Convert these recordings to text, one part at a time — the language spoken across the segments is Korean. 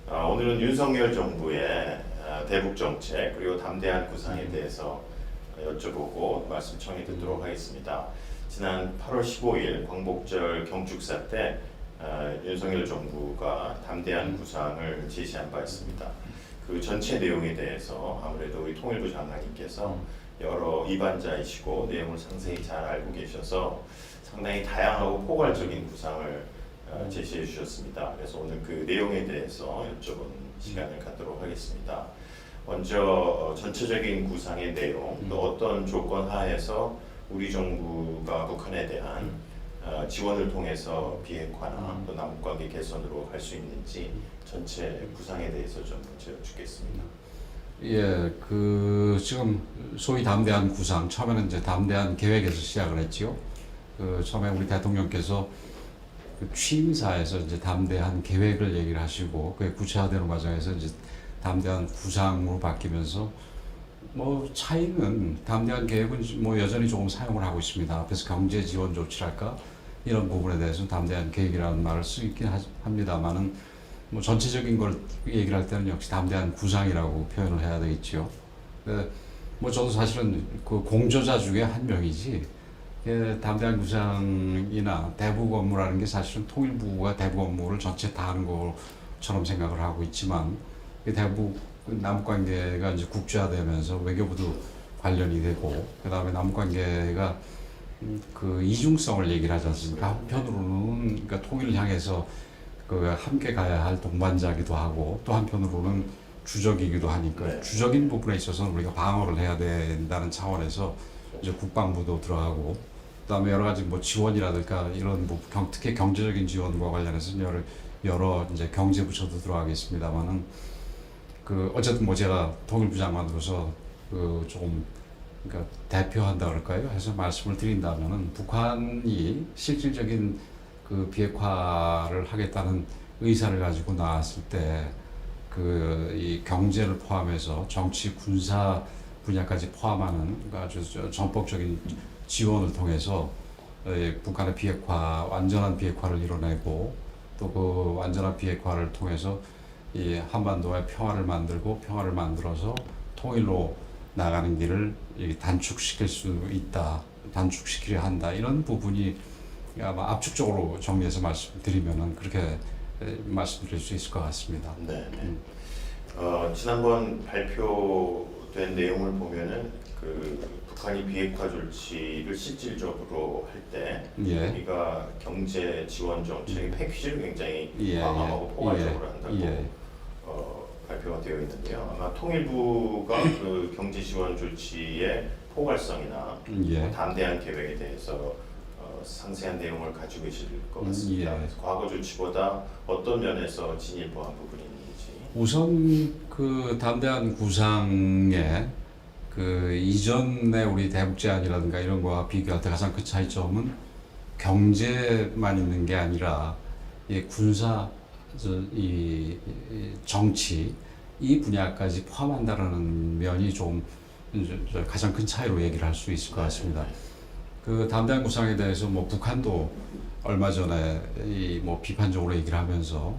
오늘은 윤석열 정부의 대북 정책 그리고 담대한 구상에 대해서 여쭤보고 말씀 청해 듣도록 하겠습니다. 지난 8월 15일 광복절 경축사 때 윤석열 정부가 담대한 구상을 제시한 바 있습니다. 그 전체 내용에 대해서 아무래도 우리 통일부 장관님께서 여러 입안자이시고 내용을 상세히 잘 알고 계셔서 상당히 다양하고 포괄적인 구상을 제시해 주셨습니다. 그래서 오늘 그 내용에 대해서 여쭤보는 시간을 갖도록 하겠습니다. 먼저 전체적인 구상의 내용, 또 어떤 조건 하에서 우리 정부가 북한에 대한 지원을 통해서 비핵화나 또 남북관계 개선으로 할 수 있는지 전체 구상에 대해서 좀 여쭙겠습니다. 예, 그 지금 소위 담대한 구상, 처음에는 이제 담대한 계획에서 시작을 했지요. 그 처음에 우리 대통령께서 그 취임사에서 이제 담대한 계획을 얘기를 하시고 그게 구체화되는 과정에서 이제 담대한 구상으로 바뀌면서 뭐 차이는 담대한 계획은 뭐 여전히 조금 사용을 하고 있습니다. 앞에서 경제 지원 조치랄까 이런 부분에 대해서는 담대한 계획이라는 말을 수 있긴 합니다만은 뭐 전체적인 걸 얘기를 할 때는 역시 담대한 구상이라고 표현을 해야 되겠죠. 뭐 저도 사실은 그 공저자 중에 한 명이지. 담대한 구상이나 대북 업무라는 게 사실은 통일부가 대북 업무를 전체 다 하는 것처럼 생각을 하고 있지만 대북 남북관계가 이제 국제화되면서 외교부도 관련이 되고 그 다음에 남북관계가 그 이중성을 얘기를 하지 않습니까? 한편으로는 그러니까 통일을 향해서 그 함께 가야 할 동반자기도 하고 또 한편으로는 주적이기도 하니까 주적인 부분에 있어서는 우리가 방어를 해야 된다는 차원에서 이제 국방부도 들어가고 그다음에 여러 가지 뭐 지원이라든가 이런 부분, 특히 경제적인 지원과 관련해서 여러 이제 경제부처도 들어가겠습니다만은 그 어쨌든 뭐 제가 통일부 장관으로서 그 조금 그러니까 대표한다 그럴까요? 해서 말씀을 드린다면은 북한이 실질적인 그 비핵화를 하겠다는 의사를 가지고 나왔을 때 그 이 경제를 포함해서 정치 군사 분야까지 포함하는 아주 전폭적인 지원을 통해서 북한의 비핵화, 완전한 비핵화를 이뤄내고 또 그 완전한 비핵화를 통해서 이 한반도의 평화를 만들고 평화를 만들어서 통일로 나가는 길을 단축시킬 수 있다, 단축시키려 한다 이런 부분이 아마 압축적으로 정리해서 말씀드리면은 그렇게 말씀드릴 수 있을 것 같습니다. 네. 지난번 발표된 내용을 보면은 그 북한이 비핵화 조치를 실질적으로 할 때 우리가 경제 지원 정책의 패키지를 굉장히 과감하고 포괄적으로 한다고 발표가 되어 있는데요. 아마 통일부가 그 경제 지원 조치의 포괄성이나 담대한 계획에 대해서 상세한 내용을 가지고 계실 것 같습니다. 그래서 과거 조치보다 어떤 면에서 진일보한 부분이 있는지. 우선 그 담대한 구상에 그 이전에 우리 대북 제안이라든가 이런 거와 비교할 때 가장 큰 차이점은 경제만 있는 게 아니라 군사, 이 정치 이 분야까지 포함한다는 면이 좀 가장 큰 차이로 얘기를 할 수 있을 것 같습니다. 그 담대한 구상에 대해서 뭐 북한도 얼마 전에 이 뭐 비판적으로 얘기를 하면서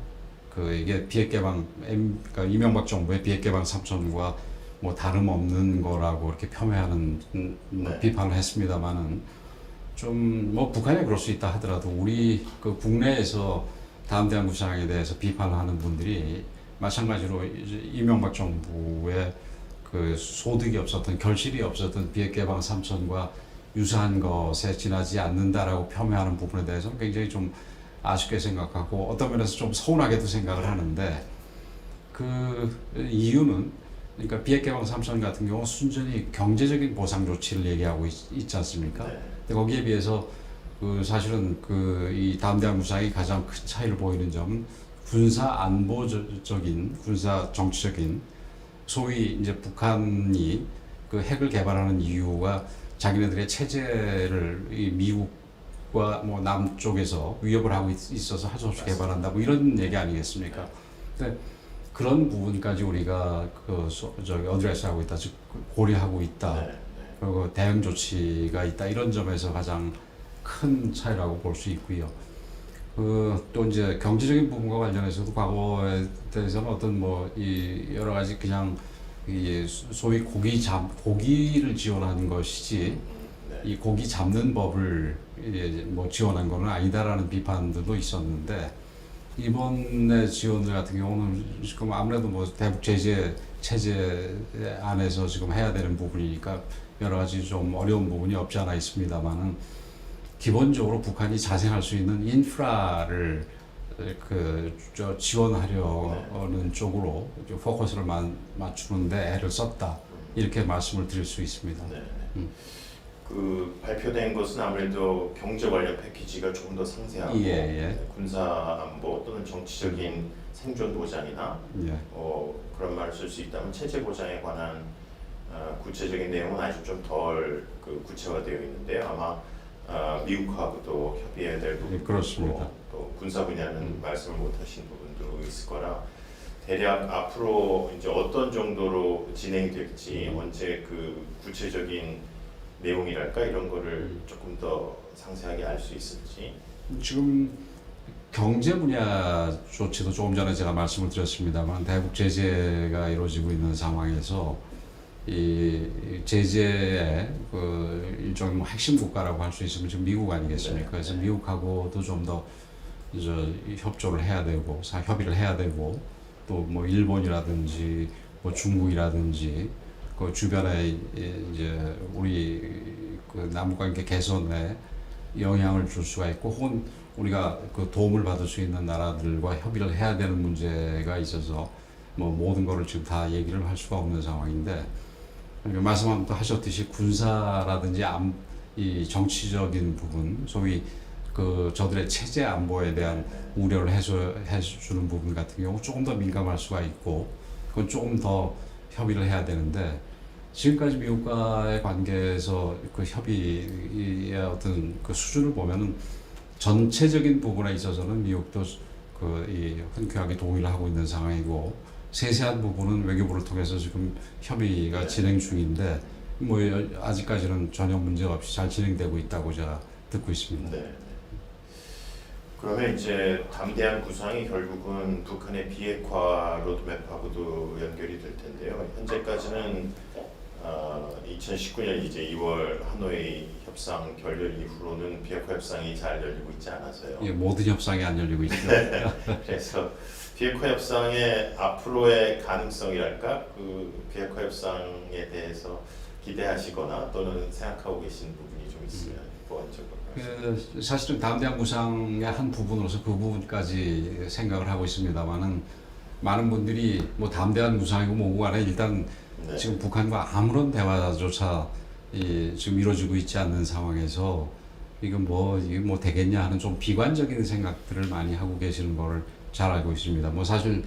그 이게 비핵 개방, 그러니까 이명박 정부의 비핵 개방 3선과 뭐 다름없는 거라고 이렇게 폄훼하는 비판을 했습니다만은 좀 뭐 북한이 그럴 수 있다 하더라도 우리 그 국내에서 담대한 구상에 대해서 비판하는 분들이 마찬가지로 이명박 정부의 그 소득이 없었던 결실이 없었던 비핵 개방 3선과 유사한 것에 지나지 않는다라고 폄훼하는 부분에 대해서는 굉장히 좀 아쉽게 생각하고 어떤 면에서 좀 서운하게도 생각을 하는데 그 이유는 그러니까 비핵 개방 3선 같은 경우 순전히 경제적인 보상 조치를 얘기하고 있지 않습니까? 근데 거기에 비해서 그 사실은 그 이 담대한 구상이 가장 큰 차이를 보이는 점은 군사 안보적인 군사 정치적인 소위 이제 북한이 그 핵을 개발하는 이유가 자기네들의 체제를 이 미국과 뭐 남쪽에서 위협을 하고 있어서 할 수 없이 개발한다 뭐 이런 얘기 아니겠습니까? 근데 그런 부분까지 우리가 그 저기 어드레스하고 있다, 즉 고려하고 있다. 그리고 대응 조치가 있다 이런 점에서 가장 큰 차이라고 볼 수 있고요. 또 이제 경제적인 부분과 관련해서도 과거에 대해서는 어떤 뭐 이 여러 가지 그냥 이 소위 고기를 지원하는 것이지 네. 이 고기 잡는 법을 뭐 지원한 거는 아니다라는 비판들도 있었는데 이번에 지원들 같은 경우는 지금 아무래도 뭐 대북 제재 체제 안에서 지금 해야 되는 부분이니까 여러 가지 좀 어려운 부분이 없지 않아 있습니다만은 기본적으로 북한이 자생할 수 있는 인프라를 지원하려는 쪽으로 포커스를 맞추는데 애를 썼다 이렇게 말씀을 드릴 수 있습니다. 네. 그 발표된 것은 아무래도 경제 관련 패키지가 조금 더 상세하고 예. 군사 안보 또는 정치적인 생존 보장이나 예. 그런 말을 쓸 수 있다면 체제 보장에 관한 구체적인 내용은 아직 좀 덜 구체화되어 있는데요. 아마 미국하고도 협의해야 될 부분도 그렇습니다. 있고 또 군사 분야는 말씀을 못하신 부분도 있을 거라 대략 앞으로 이제 어떤 정도로 진행이 될지 언제 그 구체적인 내용이랄까 이런 거를 조금 더 상세하게 알 수 있을지. 지금 경제 분야 조치도 조금 전에 제가 말씀을 드렸습니다만 대북 제재가 이루어지고 있는 상황에서 이 제재의 그 일종의 핵심 국가라고 할 수 있으면 지금 미국 아니겠습니까? 그래서 미국하고도 좀 더 협조를 해야 되고 협의를 해야 되고 또 뭐 일본이라든지 뭐 중국이라든지 그 주변에 이제 우리 그 남북관계 개선에 영향을 줄 수가 있고 혹은 우리가 그 도움을 받을 수 있는 나라들과 협의를 해야 되는 문제가 있어서 뭐 모든 거를 지금 다 얘기를 할 수가 없는 상황인데 말씀하셨듯이 군사라든지 이 정치적인 부분 소위 그 저들의 체제 안보에 대한 우려를 해주는 부분 같은 경우 조금 더 민감할 수가 있고 그건 조금 더 협의를 해야 되는데 지금까지 미국과의 관계에서 그 협의의 어떤 그 수준을 보면은 전체적인 부분에 있어서는 미국도 이 흔쾌하게 동의를 하고 있는 상황이고 세세한 부분은 외교부를 통해서 지금 협의가 진행 중인데 뭐 아직까지는 전혀 문제가 없이 잘 진행되고 있다고 제가 듣고 있습니다. 네. 그러면 이제 담대한 구상이 결국은 북한의 비핵화 로드맵하고도 연결이 될 텐데요. 현재까지는 2019년 이제 2월 하노이 협상 결렬 이후로는 비핵화 협상이 잘 열리고 있지 않아서요. 예, 모든 협상이 안 열리고 있죠. 그래서 비핵화 협상의 앞으로의 가능성이랄까, 그 비핵화 협상에 대해서 기대하시거나 또는 생각하고 계신 부분이 좀 있으면 보완적으로. 사실은 담대한 구상의 한 부분으로서 그 부분까지 생각을 하고 있습니다만은 많은 분들이 뭐 담대한 구상이고 뭐고 간에 일단 네. 지금 북한과 아무런 대화조차 지금 이루어지고 있지 않는 상황에서 이게 뭐 되겠냐 하는 좀 비관적인 생각들을 많이 하고 계시는 거를 잘 알고 있습니다. 뭐 사실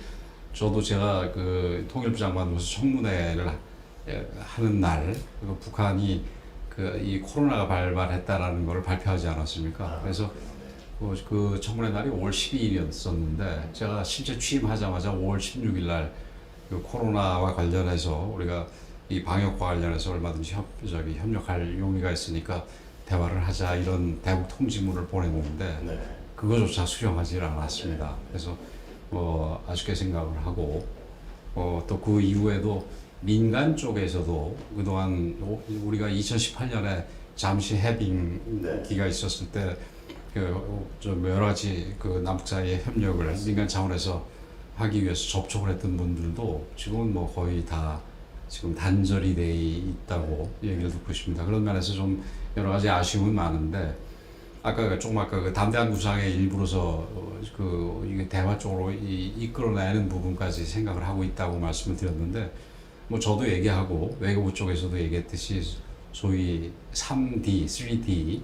저도 제가 그 통일부 장관으로서 청문회를 하는 날 북한이 이 코로나가 발발했다라는 것을 발표하지 않았습니까? 그래서 그 청문회 날이 5월 12일이었었는데 제가 실제 취임하자마자 5월 16일 날 그 코로나와 관련해서 우리가 이 방역과 관련해서 얼마든지 협력할 용의가 있으니까 대화를 하자 이런 대북 통지문을 보냈는데 네. 그거조차 수용하지 않았습니다. 그래서 뭐 아쉽게 생각을 하고 또 그 이후에도 민간 쪽에서도 그동안 우리가 2018년에 잠시 해빙기가 있었을 때 좀 여러 가지 그 남북 사이의 협력을 민간 차원에서 하기 위해서 접촉을 했던 분들도 지금은 뭐 거의 다 지금 단절이 돼 있다고 얘기를 듣고 있습니다. 그런 면에서 좀 여러 가지 아쉬움은 많은데 아까 그 담대한 구상의 일부로서 이게 대화 쪽으로 이끌어내는 부분까지 생각을 하고 있다고 말씀을 드렸는데 뭐 저도 얘기하고 외교부 쪽에서도 얘기했듯이 소위 3D, 3D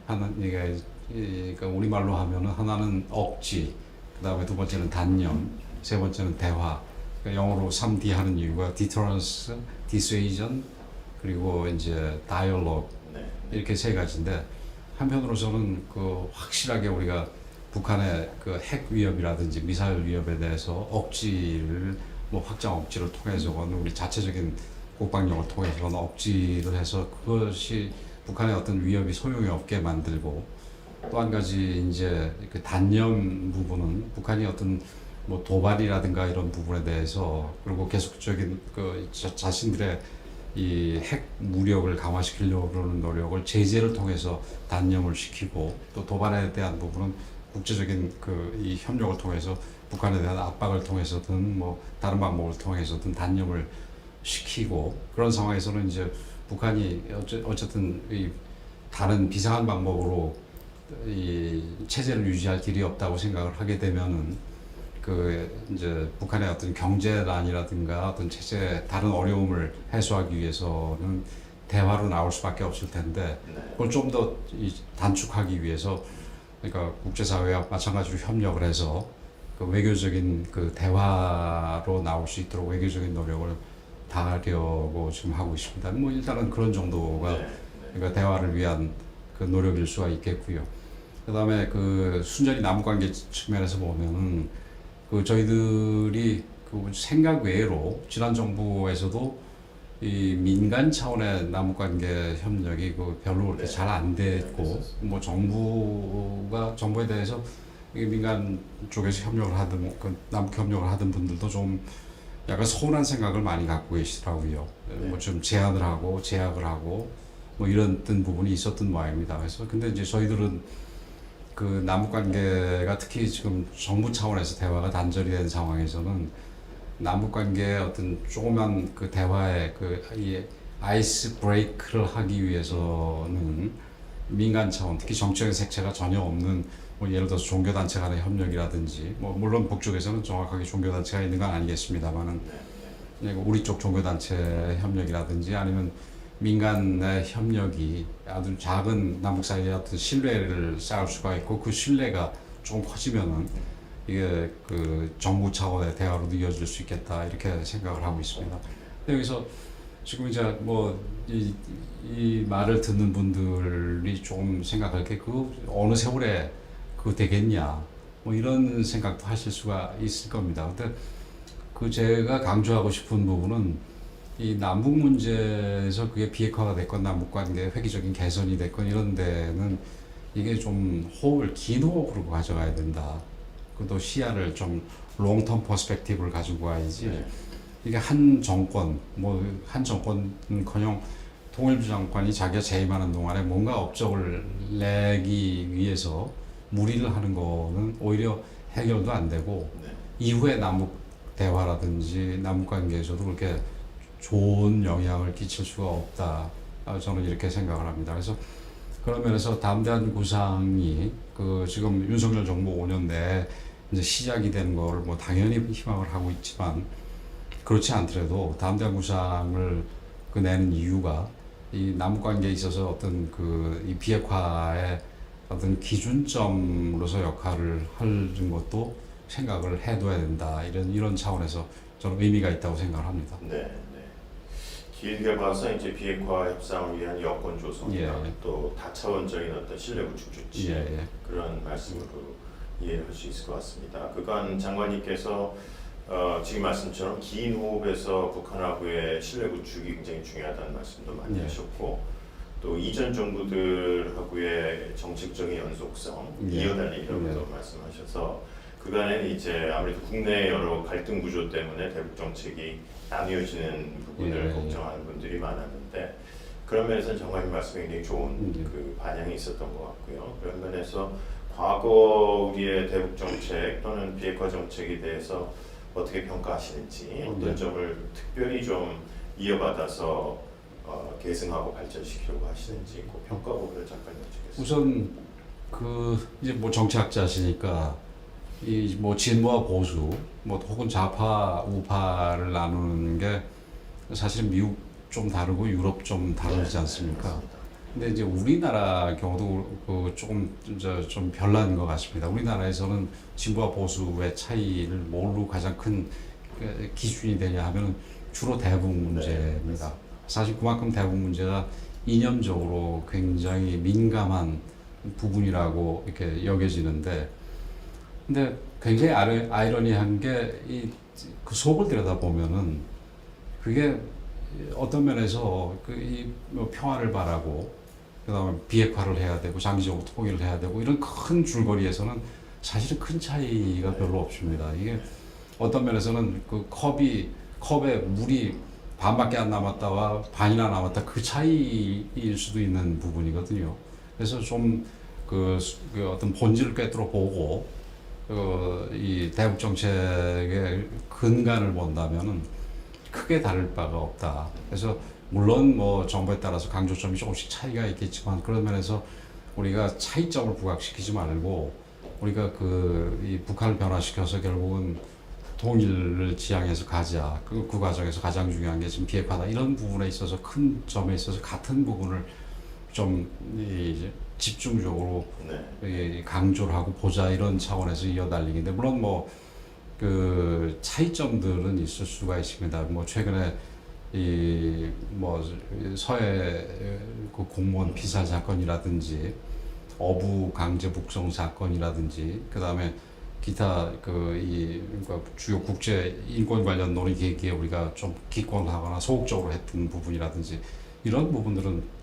하는 그러니까 우리말로 하면은 하나는 억지, 그다음에 두 번째는 단념, 세 번째는 대화. 그러니까 영어로 3D 하는 이유가 deterrence, dissuasion, 그리고 이제 dialogue 이렇게 세 가지인데 한편으로서는 그 확실하게 우리가 북한의 그 핵 위협이라든지 미사일 위협에 대해서 억지를 뭐 확장 억지를 통해서건 우리 자체적인 국방력을 통해서건 억지를 해서 그것이 북한의 어떤 위협이 소용이 없게 만들고 또 한 가지 이제 그 단념 부분은 북한이 어떤 뭐 도발이라든가 이런 부분에 대해서 그리고 계속적인 그 자신들의 이 핵 무력을 강화시키려고 그러는 노력을 제재를 통해서 단념을 시키고 또 도발에 대한 부분은 국제적인 그 이 협력을 통해서 북한에 대한 압박을 통해서든 뭐 다른 방법을 통해서든 단념을 시키고 그런 상황에서는 이제 북한이 어쨌든 이 다른 비상한 방법으로 이 체제를 유지할 길이 없다고 생각을 하게 되면은 그 이제 북한의 어떤 경제난이라든가 어떤 체제 다른 어려움을 해소하기 위해서는 대화로 나올 수밖에 없을 텐데 그걸 좀 더 단축하기 위해서 그러니까 국제사회와 마찬가지로 협력을 해서 그 외교적인 그 대화로 나올 수 있도록 외교적인 노력을 다하려고 지금 하고 있습니다. 뭐 일단은 그런 정도가 그러니까 대화를 위한 그 노력일 수가 있겠고요. 그다음에 그 순전히 남북관계 측면에서 보면은 그 저희들이 그 생각 외로 지난 정부에서도 이 민간 차원의 남북관계 협력이 그 별로 그렇게 잘 안 됐고 뭐 정부에 대해서 민간 쪽에서 협력을 하든 그 남북 협력을 하던 분들도 좀 약간 서운한 생각을 많이 갖고 계시더라고요. 뭐 좀 제안을 하고 제약을 하고 뭐 이런 부분이 있었던 모양입니다. 그래서 근데 이제 저희들은 그 남북 관계가 특히 지금 정부 차원에서 대화가 단절이 된 상황에서는 남북 관계의 어떤 조그만 그 대화의 그 이 아이스 브레이크를 하기 위해서는 민간 차원 특히 정치적인 색채가 전혀 없는 뭐 예를 들어서 종교 단체 간의 협력이라든지 뭐 물론 북쪽에서는 정확하게 종교 단체가 있는 건 아니겠습니다만은 우리 쪽 종교 단체 협력이라든지 아니면 민간의 협력이 아주 작은 남북 사이의 어떤 신뢰를 쌓을 수가 있고 그 신뢰가 좀 커지면은 이게 그 정부 차원의 대화로도 이어질 수 있겠다 이렇게 생각을 하고 있습니다. 근데 여기서 지금 이제 뭐 이 말을 듣는 분들이 좀 생각할 게 그 어느 세월에 그거 되겠냐 뭐 이런 생각도 하실 수가 있을 겁니다. 근데 그 제가 강조하고 싶은 부분은 이 남북 문제에서 그게 비핵화가 됐건 남북 관계 획기적인 개선이 됐건 이런 데는 이게 좀 긴 호흡으로 가져가야 된다. 그것도 시야를 좀 롱텀 퍼스펙티브를 가지고 가야지. 이게 한 정권은커녕 통일부 장관이 자기가 재임하는 동안에 뭔가 업적을 내기 위해서 무리를 하는 거는 오히려 해결도 안 되고 이후에 남북 대화라든지 남북 관계에서도 그렇게 좋은 영향을 끼칠 수가 없다. 저는 이렇게 생각을 합니다. 그래서 그런 면에서 담대한 구상이 그 지금 윤석열 정부 5년 내에 이제 시작이 된 걸 뭐 당연히 희망을 하고 있지만 그렇지 않더라도 담대한 구상을 그 내는 이유가 이 남북 관계에 있어서 어떤 그 이 비핵화의 어떤 기준점으로서 역할을 하는 것도 생각을 해둬야 된다. 이런 차원에서 저는 의미가 있다고 생각을 합니다. 네. 길게 봐서 이제 비핵화 협상을 위한 여건 조성이나 또 다차원적인 어떤 신뢰 구축 조치 그런 말씀으로 이해할 수 있을 것 같습니다. 그간 장관님께서 지금 말씀처럼 긴 호흡에서 북한하고의 신뢰 구축이 굉장히 중요하다는 말씀도 많이 하셨고 또 이전 정부들하고의 정책적인 연속성, 이어달리기라고도 말씀하셔서 그간에는 이제 아무래도 국내 여러 갈등 구조 때문에 대북 정책이 나뉘어지는 부분을 걱정하는 분들이 많았는데 그런 면에서는 장관님 말씀이 굉장히 좋은 그 반영이 있었던 것 같고요. 그런 면에서 과거 우리의 대북 정책 또는 비핵화 정책에 대해서 어떻게 평가하시는지 어떤 점을 특별히 좀 이어받아서 계승하고 발전시키려고 하시는지 그 평가 부분을 잠깐 여쭙겠습니다. 우선 그 이제 뭐 정치학자시니까 이 뭐 진보와 보수 뭐 혹은 좌파 우파를 나누는 게 사실 미국 좀 다르고 유럽 좀 다르지 않습니까? 근데 이제 우리나라 경우도 그 조금 좀 별난 것 같습니다. 우리나라에서는 진보와 보수의 차이를 뭘로 가장 큰 기준이 되냐 하면 주로 대북 문제입니다. 사실 그만큼 대북 문제가 이념적으로 굉장히 민감한 부분이라고 이렇게 여겨지는데, 근데 굉장히 아이러니한 게 그 속을 들여다 보면은 그게 어떤 면에서 그 이 뭐 평화를 바라고 그다음에 비핵화를 해야 되고 장기적으로 통일을 해야 되고 이런 큰 줄거리에서는 사실은 큰 차이가 별로 없습니다. 이게 어떤 면에서는 그 컵에 물이 반밖에 안 남았다와 반이나 남았다 그 차이일 수도 있는 부분이거든요. 그래서 좀 그 어떤 본질을 꿰뚫어 보고 이 대북 정책의 근간을 본다면은 크게 다를 바가 없다. 그래서 물론 뭐 정부에 따라서 강조점이 조금씩 차이가 있겠지만 그런 면에서 우리가 차이점을 부각시키지 말고 우리가 이 북한을 변화시켜서 결국은 통일을 지향해서 가자. 그 과정에서 가장 중요한 게 지금 비핵화다. 이런 부분에 있어서 큰 점에 있어서 같은 부분을 좀 이제 집중적으로 강조를 하고 보자 이런 차원에서 이어달리기인데 물론 뭐 그 차이점들은 있을 수가 있습니다. 뭐 최근에 이 뭐 서해 그 공무원 피살 사건이라든지 어부 강제 북송 사건이라든지 그 다음에 기타 그러니까 주요 국제 인권 관련 논의 계기에 우리가 좀 기권하거나 소극적으로 했던 부분이라든지 이런 부분들은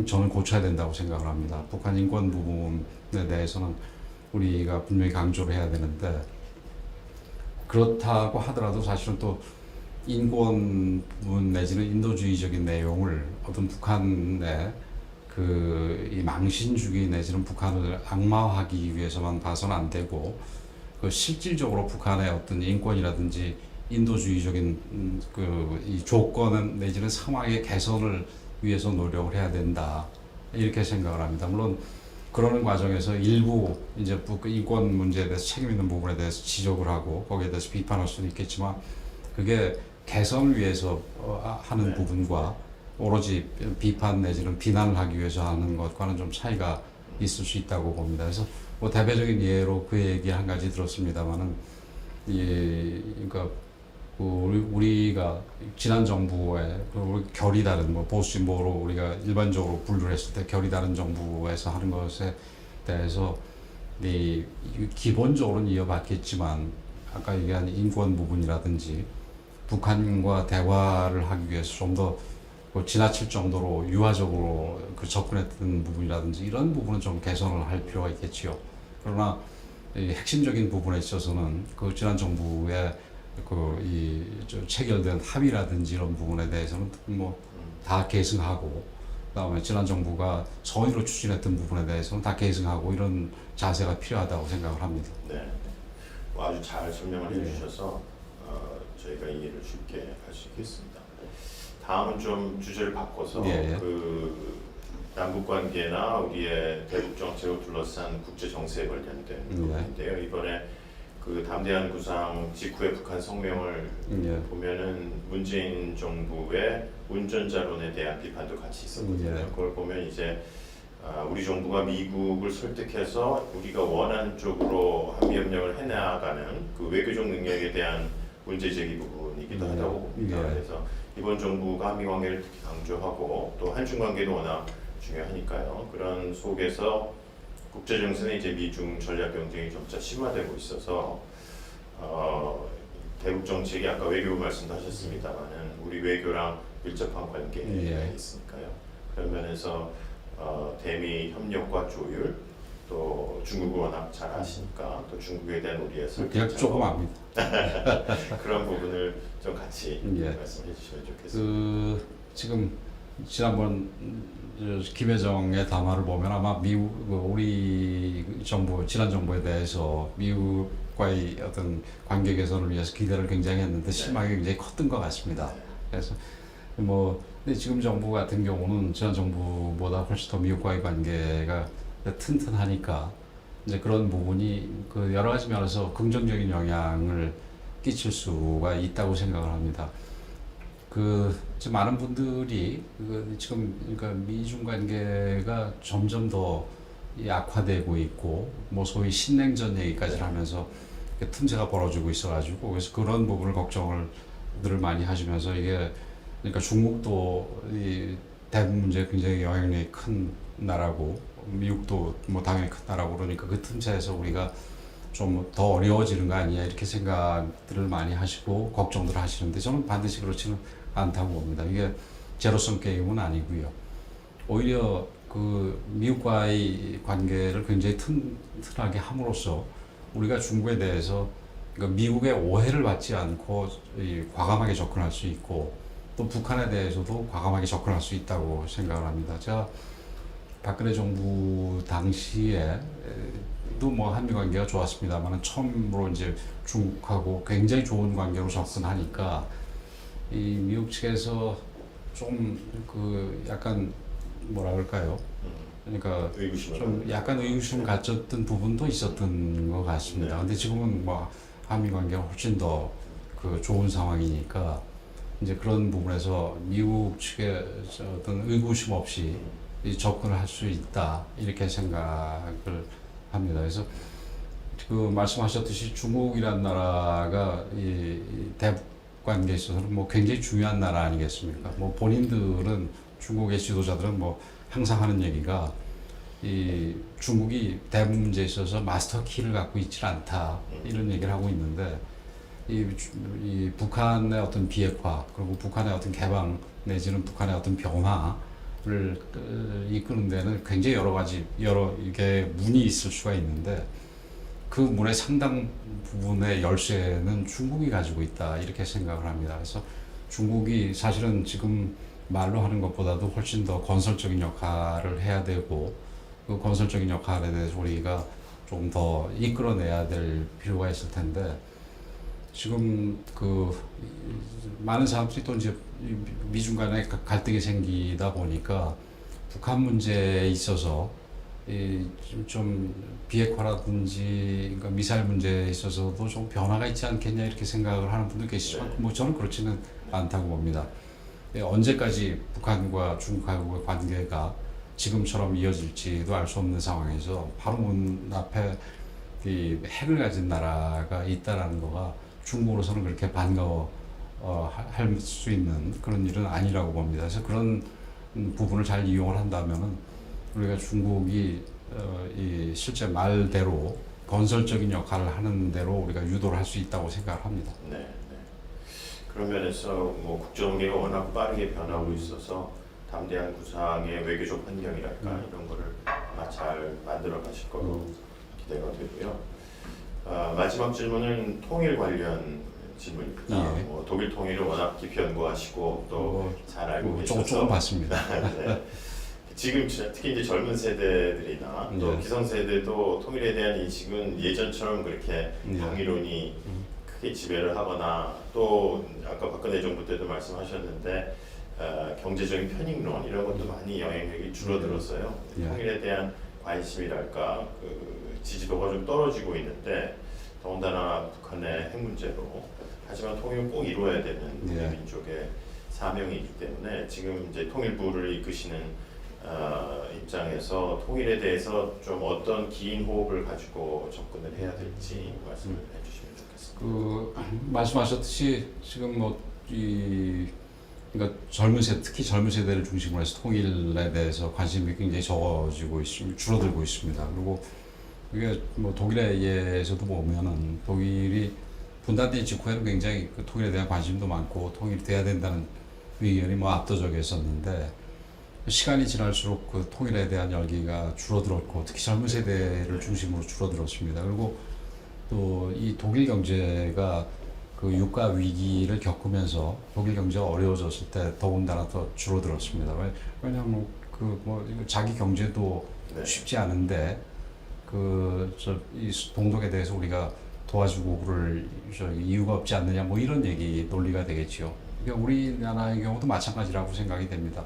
저는 고쳐야 된다고 생각을 합니다. 북한 인권 부분에 대해서는 우리가 분명히 강조를 해야 되는데 그렇다고 하더라도 사실은 또 인권 부분 내지는 인도주의적인 내용을 어떤 북한의 이 망신주기 내지는 북한을 악마화하기 위해서만 봐서는 안 되고 그 실질적으로 북한의 어떤 인권이라든지 인도주의적인 이 조건 내지는 상황의 개선을 위해서 노력을 해야 된다 이렇게 생각을 합니다. 물론 그러는 과정에서 일부 이제 인권 문제에 대해서 책임 있는 부분에 대해서 지적을 하고 거기에 대해서 비판할 수는 있겠지만 그게 개선을 위해서 하는 부분과 오로지 비판 내지는 비난을 하기 위해서 하는 것과는 좀 차이가 있을 수 있다고 봅니다. 그래서 뭐 대표적인 예로 그 얘기 한 가지 들었습니다만은 그러니까 우리가 지난 정부에 결이 다른 뭐 보수 진보로 우리가 일반적으로 분류를 했을 때 결이 다른 정부에서 하는 것에 대해서 기본적으로는 이어받겠지만 아까 얘기한 인권 부분이라든지 북한과 대화를 하기 위해서 좀 더 지나칠 정도로 유화적으로 접근했던 부분이라든지 이런 부분은 좀 개선을 할 필요가 있겠지요. 그러나 이 핵심적인 부분에 있어서는 지난 정부의 체결된 합의라든지 이런 부분에 대해서는 뭐 다 계승하고 그다음에 지난 정부가 선의로 추진했던 부분에 대해서는 다 계승하고 이런 자세가 필요하다고 생각을 합니다. 네, 아주 잘 설명을 해주셔서 저희가 이해를 쉽게 할 수 있겠습니다. 다음은 좀 주제를 바꿔서 남북 관계나 우리의 대북 정책을 둘러싼 국제 정세에 관련된 부분인데요. 이번에 담대한 구상 직후의 북한 성명을 보면은 문재인 정부의 운전자론에 대한 비판도 같이 있었거든요. 그걸 보면 이제 우리 정부가 미국을 설득해서 우리가 원하는 쪽으로 한미 협력을 해나가는 그 외교적 능력에 대한 문제 제기 부분이기도 하다고 봅니다. 그래서 이번 정부가 한미 관계를 특히 강조하고 또 한중 관계도 워낙 중요하니까요. 그런 속에서 국제 정세는 이제 미중 전략 경쟁이 점차 심화되고 있어서 대북 정책이 아까 외교부 말씀도 하셨습니다만은 우리 외교랑 밀접한 관계가 있으니까요. 그런 면에서 대미 협력과 조율 또 중국을 워낙 잘 아시니까 또 중국에 대한 우리의 그냥 조금 압니다. 그런 부분을 좀 같이 말씀해 주시면 좋겠습니다. 지금 지난번 김여정의 담화를 보면 아마 우리 정부 지난 정부에 대해서 미국과의 어떤 관계 개선을 위해서 기대를 굉장히 했는데 실망이 굉장히 컸던 것 같습니다. 그래서 근데 지금 정부 같은 경우는 지난 정부보다 훨씬 더 미국과의 관계가 튼튼하니까 이제 그런 부분이 여러 가지 면에서 긍정적인 영향을 끼칠 수가 있다고 생각을 합니다. 지금 많은 분들이 지금 그러니까 미중 관계가 점점 더 약화되고 있고 뭐 소위 신냉전 얘기까지 하면서 틈새가 벌어지고 있어가지고 그래서 그런 부분을 걱정을 많이 하시면서 이게 그러니까 중국도 이 대북 문제에 굉장히 영향력이 큰 나라고 미국도 뭐 당연히 큰 나라고 그러니까 그 틈새에서 우리가 좀 더 어려워지는 거 아니냐 이렇게 생각들을 많이 하시고 걱정들 하시는데 저는 반드시 그렇지는 않다고 봅니다. 이게 제로섬 게임은 아니고요. 오히려 그 미국과의 관계를 굉장히 튼튼하게 함으로써 우리가 중국에 대해서 그러니까 미국의 오해를 받지 않고 과감하게 접근할 수 있고 또 북한에 대해서도 과감하게 접근할 수 있다고 생각을 합니다. 제가 박근혜 정부 당시에도 뭐 한미 관계가 좋았습니다만 처음으로 이제 중국하고 굉장히 좋은 관계로 접근하니까 이 미국 측에서 좀 그 약간 뭐라 그럴까요? 그러니까 좀 약간 의구심 가졌던 부분도 있었던 것 같습니다. 근데 지금은 뭐 한미 관계가 훨씬 더 그 좋은 상황이니까 이제 그런 부분에서 미국 측에 어떤 의구심 없이 이 접근을 할 수 있다 이렇게 생각을 합니다. 그래서 그 말씀하셨듯이 중국이라는 나라가 이 대북 관계에 있어서는 뭐 굉장히 중요한 나라 아니겠습니까? 뭐 본인들은 중국의 지도자들은 뭐 항상 하는 얘기가 이 중국이 대북 문제에 있어서 마스터 키를 갖고 있지 않다 이런 얘기를 하고 있는데 이 북한의 어떤 비핵화 그리고 북한의 어떤 개방 내지는 북한의 어떤 변화를 이끄는 데는 굉장히 여러 가지 이게 문이 있을 수가 있는데 그 문의 상당 부분의 열쇠는 중국이 가지고 있다 이렇게 생각을 합니다. 그래서 중국이 사실은 지금 말로 하는 것보다도 훨씬 더 건설적인 역할을 해야 되고 그 건설적인 역할에 대해서 우리가 좀 더 이끌어내야 될 필요가 있을 텐데 지금 그 많은 사람들이 또 이제 미중 간에 갈등이 생기다 보니까 북한 문제에 있어서 좀 비핵화라든지 그러니까 미사일 문제에 있어서도 좀 변화가 있지 않겠냐 이렇게 생각을 하는 분도 계시지만 뭐 저는 그렇지는 않다고 봅니다. 언제까지 북한과 중국하고의 관계가 지금처럼 이어질지도 알 수 없는 상황에서 바로 문 앞에 이 핵을 가진 나라가 있다라는 거가 중국으로서는 그렇게 반가워 할 수 있는 그런 일은 아니라고 봅니다. 그래서 그런 부분을 잘 이용을 한다면은 우리가 중국이 이 실제 말대로 건설적인 역할을 하는 대로 우리가 유도를 할 수 있다고 생각을 합니다. 네, 네. 그런 면에서 뭐 국정계가 워낙 빠르게 변하고 있어서 담대한 구상의 외교적 환경이랄까 이런 거를 아마 잘 만들어 가실 거로 기대가 되고요. 마지막 질문은 통일 관련 질문입니다. 예. 뭐 독일 통일을 워낙 깊이 연구하시고 또 잘 알고 계셔서 조금 봤습니다. 네. 지금 특히 이제 젊은 세대들이나 또 네. 기성세대도 통일에 대한 인식은 예전처럼 그렇게 당위론이 크게 지배를 하거나 또 아까 박근혜 정부 때도 말씀하셨는데 경제적인 편익론 이런 것도 많이 영향력이 줄어들었어요. 예. 통일에 대한 관심이랄까 그 지지도가 좀 떨어지고 있는데 더군다나 북한의 핵 문제로 하지만 통일은 꼭 이루어야 되는 예. 민족의 사명이기 때문에 지금 이제 통일부를 이끄시는 입장에서 통일에 대해서 좀 어떤 긴 호흡을 가지고 접근을 해야 될지 말씀을 해주시면 좋겠습니다. 그 말씀하셨듯이 지금 그러니까 특히 젊은 세대를 중심으로 해서 통일에 대해서 관심이 굉장히 적어지고 줄어들고 있습니다. 그리고 이게 뭐 독일에 의해서도 보면은 독일이 분단된 직후에는 굉장히 그 통일에 대한 관심도 많고 통일이 돼야 된다는 의견이 뭐 압도적이었었는데 시간이 지날수록 그 통일에 대한 열기가 줄어들었고 특히 젊은 세대를 중심으로 줄어들었습니다. 그리고 또 이 독일 경제가 그 유가 위기를 겪으면서 독일 경제가 어려워졌을 때 더군다나 더 줄어들었습니다. 왜냐하면 자기 경제도 네. 쉽지 않은데 이 동독에 대해서 우리가 도와주고 그럴 이유가 없지 않느냐 뭐 이런 논리가 되겠지요. 그러니까 우리나라의 경우도 마찬가지라고 생각이 됩니다.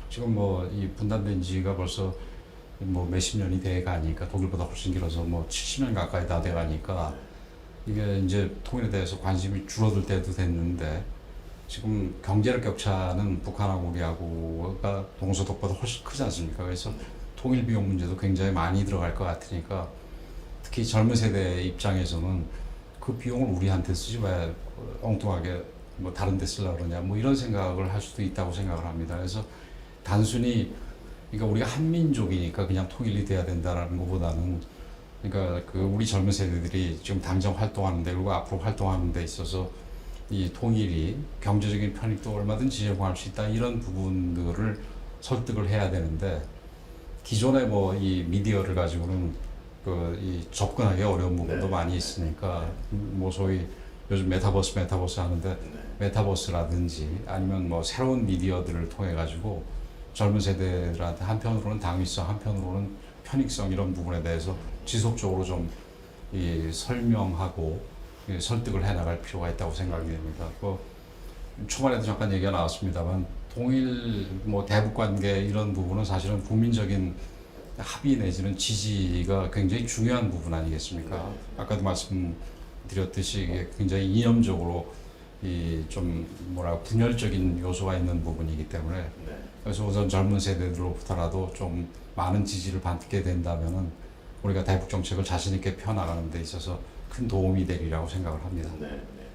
지금 뭐 이 분단된 지가 벌써 뭐 몇십 년이 돼 가니까 독일보다 훨씬 길어서 뭐 70년 가까이 다 돼 가니까 이게 이제 통일에 대해서 관심이 줄어들 때도 됐는데 지금 경제력 격차는 북한하고 우리하고가 동서독보다 훨씬 크지 않습니까? 그래서 통일 비용 문제도 굉장히 많이 들어갈 것 같으니까 특히 젊은 세대 입장에서는 그 비용을 우리한테 쓰지 왜 엉뚱하게 뭐 다른 데 쓰려고 그러냐 뭐 이런 생각을 할 수도 있다고 생각을 합니다. 그래서 단순히 그러니까 우리가 한민족이니까 그냥 통일이 돼야 된다라는 것보다는 그러니까 그 우리 젊은 세대들이 지금 당장 활동하는 데 그리고 앞으로 활동하는 데 있어서 이 통일이 경제적인 편익도 얼마든지 제공할 수 있다 이런 부분들을 설득을 해야 되는데 기존의 뭐 이 미디어를 가지고는 그 이 접근하기 어려운 부분도 네. 많이 있으니까 뭐 소위 요즘 메타버스 하는데 네. 메타버스라든지 아니면 뭐 새로운 미디어들을 통해 가지고 젊은 세대들한테 한편으로는 당위성, 한편으로는 편익성 이런 부분에 대해서 지속적으로 좀 이 설명하고 이 설득을 해 나갈 필요가 있다고 생각이 됩니다. 그 초반에도 잠깐 얘기가 나왔습니다만 동일 뭐 대북 관계 이런 부분은 사실은 국민적인 합의 내지는 지지가 굉장히 중요한 부분 아니겠습니까? 네. 아까도 말씀드렸듯이 이게 굉장히 이념적으로 이 좀 뭐라 분열적인 요소가 있는 부분이기 때문에 네. 그래서 우선 젊은 세대들로부터라도 좀 많은 지지를 받게 된다면은 우리가 대북 정책을 자신 있게 펴나가는 데 있어서 큰 도움이 되리라고 생각을 합니다. 네, 네.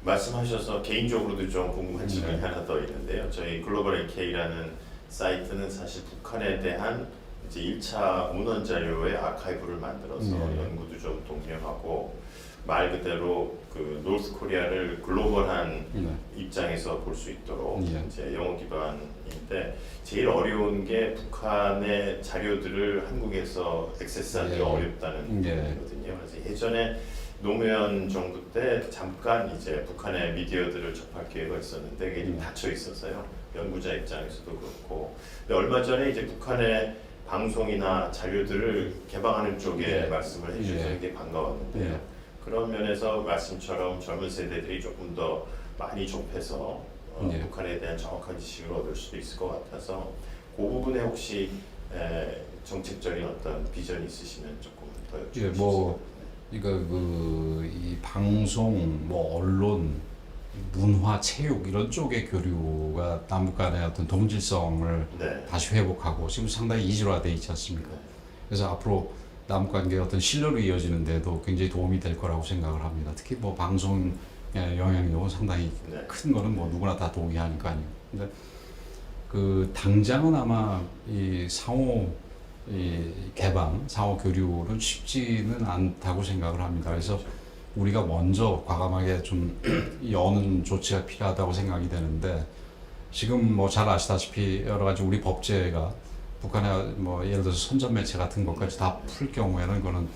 말씀하셔서 개인적으로도 좀 궁금한 질문이 네. 하나 더 있는데요. 저희 글로벌 NK라는 사이트는 사실 북한에 대한 이제 1차 문헌 자료의 아카이브를 만들어서 네. 연구도 좀 독려하고 말 그대로 그 노스 코리아를 글로벌한 네. 입장에서 볼 수 있도록 예. 이제 영어 기반인데 제일 어려운 게 북한의 자료들을 한국에서 액세스하기 예. 어렵다는 예. 부분이거든요. 그래서 예전에 노무현 정부 때 잠깐 이제 북한의 미디어들을 접할 기회가 있었는데 그게 좀 닫혀 있어서요. 연구자 입장에서도 그렇고. 근데 얼마 전에 이제 북한의 방송이나 자료들을 개방하는 쪽에 예. 말씀을 해주셔서 예. 되게 반가웠는데요. 예. 그런 면에서 말씀처럼 젊은 세대들이 조금 더 많이 접해서 예. 북한에 대한 정확한 지식을 얻을 수도 있을 것 같아서 그 부분에 혹시 정책적인 어떤 비전이 있으시면 조금 더 예, 여쭤보실 뭐 수 있나요? 이거 이 방송, 뭐 언론, 문화, 체육 이런 쪽의 교류가 남북 간의 어떤 동질성을 네. 다시 회복하고 지금 상당히 이질화돼 있지 않습니까? 그래서 앞으로 남북 관계의 어떤 신뢰로 이어지는 데도 굉장히 도움이 될 거라고 생각을 합니다. 특히 뭐 방송의 영향력은 상당히 네. 큰 거는 뭐 누구나 다 동의하니까요. 근데 그 당장은 아마 이 상호 이 개방, 상호 교류는 쉽지는 않다고 생각을 합니다. 그래서 우리가 먼저 과감하게 좀 여는 조치가 필요하다고 생각이 되는데 지금 뭐 잘 아시다시피 여러 가지 우리 법제가 북한의 뭐 예를 들어서 선전 매체 같은 것까지 다 풀 경우에는 그거는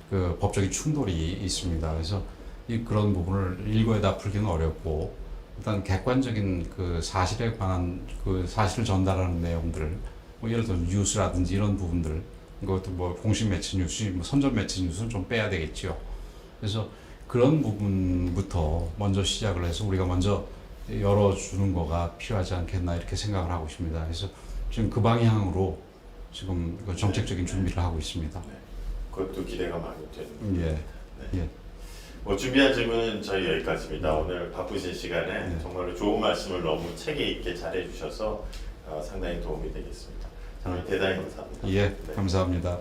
그 법적인 충돌이 있습니다. 그래서 그런 부분을 일거에 다 풀기는 어렵고 일단 객관적인 그 사실에 관한 그 사실을 전달하는 내용들 뭐 예를 들어 뉴스라든지 이런 부분들 이것도 뭐 공식 매체 뉴스, 뭐 선전 매체 뉴스는 좀 빼야 되겠죠. 그래서 그런 부분부터 먼저 시작을 해서 우리가 먼저 열어주는 거가 필요하지 않겠나 이렇게 생각을 하고 있습니다. 그래서 지금 그 방향으로 지금 그 정책적인 준비를 하고 있습니다. 네. 그것도 기대가 많이 되는 예. 네. 예. 뭐 준비한 질문은 저희 여기까지입니다. 오늘 바쁘신 시간에 네. 정말로 좋은 말씀을 너무 체계 있게 잘해 주셔서 상당히 도움이 되겠습니다. 정말 대단히 감사합니다. 예. 네. 감사합니다.